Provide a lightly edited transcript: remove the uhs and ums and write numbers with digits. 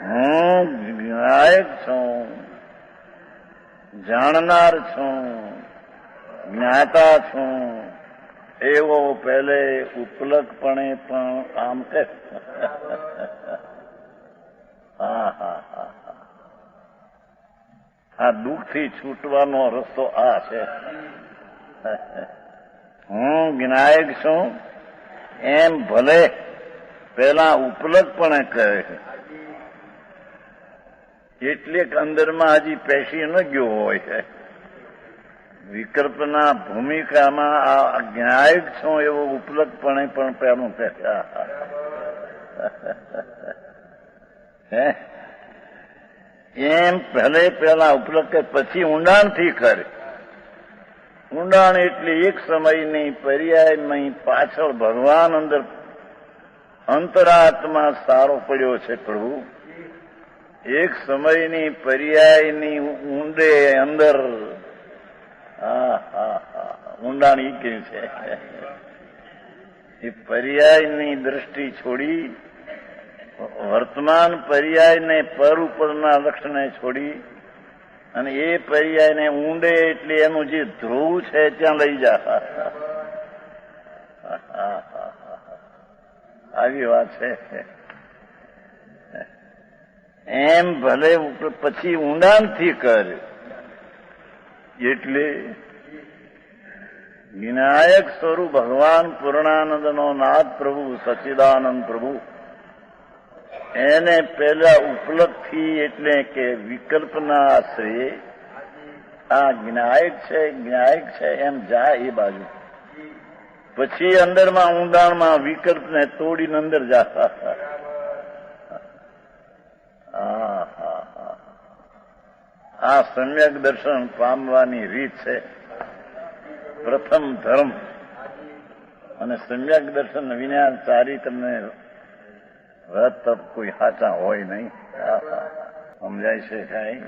હું જ્ઞાયક છું, જાણનાર છું, જ્ઞાતા છું એવો પહેલે ઉપલકપણે પણ આમ કે આ દુઃખથી છૂટવાનો રસ્તો આ છે. હું જ્ઞાયક છું એમ ભલે પેલા ઉપલકપણે કહે, એટલેક અંદરમાં હજી પેશી ન ગયો હોય. વિકલ્પના ભૂમિકામાં આ જ્ઞાયક છું એવો ઉપલકપણે પણ પેલું કહે. એમ પહેલે પેલા ઉપલક પછી ઊંડાણથી કરે. ઊંડાણ એટલે એક સમયની પર્યાયની પાછળ ભગવાન અંદર અંતરાત્મા સારો પડ્યો છે પ્રભુ. એક સમયની પર્યાયની ઊંડે અંદર ઊંડાણ ઈ કે છે. એ પર્યાયની દ્રષ્ટિ છોડી વર્તમાન પર્યાયને પર ઉપરના લક્ષણે છોડી અને એ પર્યાયને ઊંડે એટલે એનું જે ધ્રુવ છે ત્યાં લઈ જા. આવી વાત છે. એમ ભલે પછી ઊંડાણથી કર. એટલે વિનાયક સ્વરૂપ ભગવાન પૂર્ણાનંદનો નાથ પ્રભુ સચ્ચિદાનંદ પ્રભુ એને પેલા ઉપલબ્ધિ એટલે કે વિકલ્પના આશ્રય આ જ્ઞાયક છે એમ જાય એ બાજુ. પછી અંદરમાં ઊંડાણમાં વિકલ્પને તોડીને અંદર જા. આ સમ્યક દર્શન પામવાની રીત છે. પ્રથમ ધર્મ અને સમ્યક દર્શન વિના ચારિત્રને વ્રત તપ કોઈ સાચા હોય નહીં. સમજાય છે કાંઈ?